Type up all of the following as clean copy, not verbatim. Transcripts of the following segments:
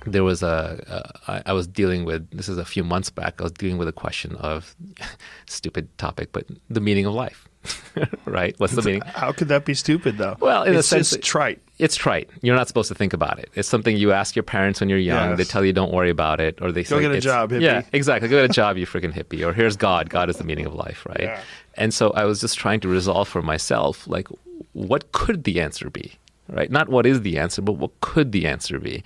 there was I was dealing with, this is a few months back, I was dealing with a question of, stupid topic, but the meaning of life, right? What's the meaning? How could that be stupid, though? Well, in a it's sense, just trite. It's trite. You're not supposed to think about it. It's something you ask your parents when you're young. Yes. They tell you don't worry about it, or they say, Go get a job, hippie. Yeah, exactly. Go get a job, you freaking hippie. Or here's God. God is the meaning of life, right? Yeah. And so I was just trying to resolve for myself, like, what could the answer be? Right? Not what is the answer, but what could the answer be?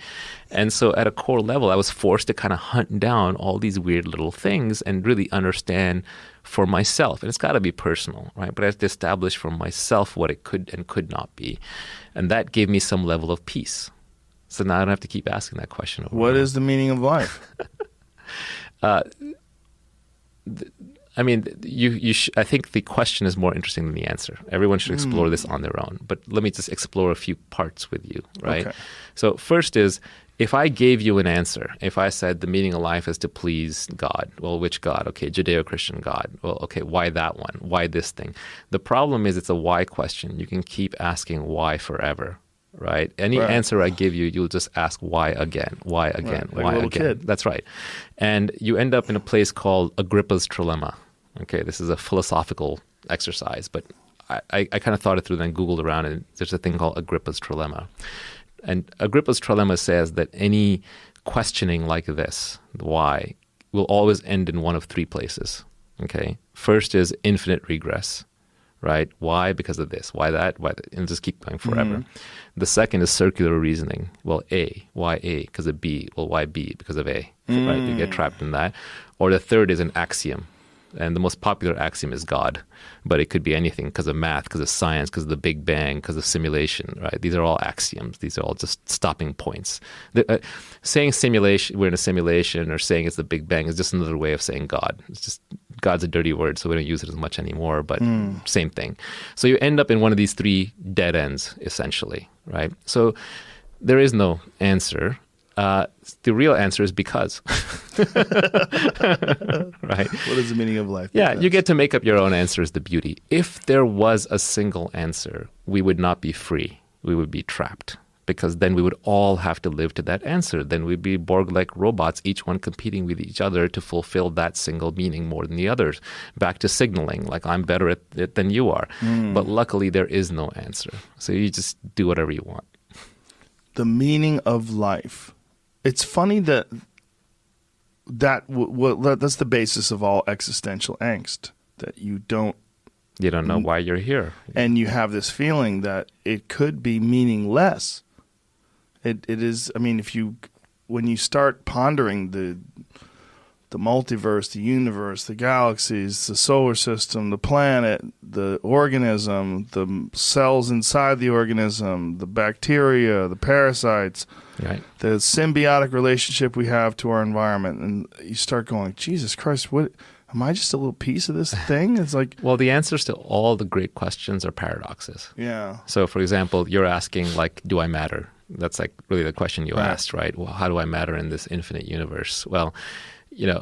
And so at a core level, I was forced to kind of hunt down all these weird little things and really understand for myself. And it's got to be personal, right? But I have to establish for myself what it could and could not be. And that gave me some level of peace. So now I don't have to keep asking that question over. What is the meaning of life? I mean, I think the question is more interesting than the answer. Everyone should explore this on their own. But let me just explore a few parts with you, right? Okay. So first is, if I gave you an answer, if I said the meaning of life is to please God, well, which God? Okay, Judeo-Christian God. Well, okay, why that one? Why this thing? The problem is it's a why question. You can keep asking why forever. Right? Any answer I give you, you'll just ask why again, why again, Like why a little again. kid. That's right. And you end up in a place called Agrippa's trilemma. Okay, this is a philosophical exercise, but I kind of thought it through, then Googled around, and there's a thing called Agrippa's trilemma. And Agrippa's trilemma says that any questioning like this, the why, will always end in one of three places. Okay, first is infinite regress. Right? Why? Because of this. Why that? Why that? And just keep going forever. The second is circular reasoning. Well, A. Why A? Because of B. Well, why B? Because of A. Right? You get trapped in that. Or the third is an axiom. And the most popular axiom is God. But it could be anything because of math, because of science, because of the Big Bang, because of simulation. Right? These are all axioms. These are all just stopping points. Saying simulation, we're in a simulation, or saying it's the Big Bang is just another way of saying God. It's just God's a dirty word, so we don't use it as much anymore, but same thing. So you end up in one of these three dead ends, essentially, right? So there is no answer. The real answer is because. Right? What is the meaning of life? Yeah, Because. you get to make up your own answer is the beauty. If there was a single answer, we would not be free. We would be trapped. Because then we would all have to live to that answer. Then we'd be Borg-like robots, each one competing with each other to fulfill that single meaning more than the others. Back to signaling, like I'm better at it than you are. But luckily, there is no answer. So you just do whatever you want. The meaning of life. It's funny that's the basis of all existential angst, that you don't know why you're here. and you have this feeling that it could be meaningless. It is. I mean, when you start pondering the multiverse, the universe, the galaxies, the solar system, the planet, the organism, the cells inside the organism, the bacteria, the parasites, Right. the symbiotic relationship we have to our environment, and you start going, Jesus Christ, what? Am I just a little piece of this thing? It's like, Well, the answers to all the great questions are paradoxes. yeah. So, for example, you're asking, like, do I matter? That's like really the question you Right. asked, right? Well, how do I matter in this infinite universe? Well,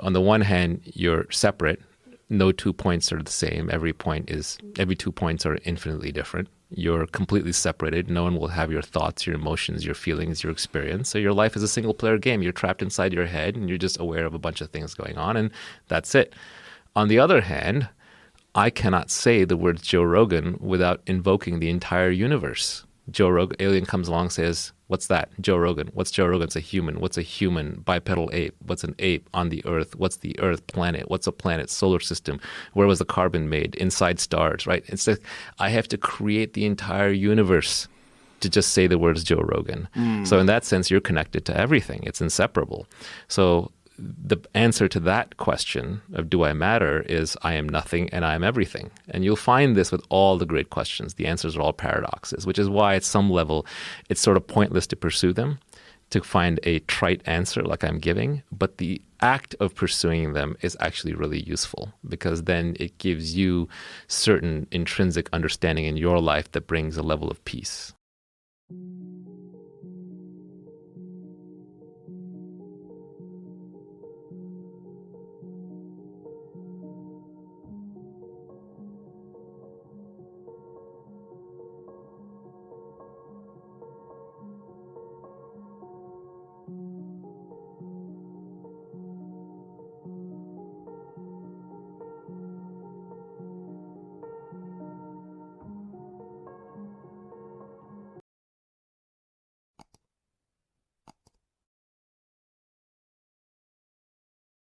on the one hand, you're separate. No 2 points are the same. Every 2 points are infinitely different. You're completely separated. No one will have your thoughts, your emotions, your feelings, your experience. So your life is a single player game. You're trapped inside your head and you're just aware of a bunch of things going on, and that's it. On the other hand, I cannot say the words Joe Rogan without invoking the entire universe. Joe Rogan, alien comes along, says, what's that? Joe Rogan. What's Joe Rogan? It's a human. What's a human? Bipedal ape. What's an ape on the earth? What's the earth? Planet. What's a planet? Solar system. Where was the carbon made? Inside stars, right? It's like I have to create the entire universe to just say the words Joe Rogan. So in that sense, you're connected to everything. It's inseparable. So the answer to that question of do I matter is I am nothing and I am everything. And you'll find this with all the great questions. The answers are all paradoxes, which is why at some level it's sort of pointless to pursue them, to find a trite answer like I'm giving. But the act of pursuing them is actually really useful, because then it gives you certain intrinsic understanding in your life that brings a level of peace.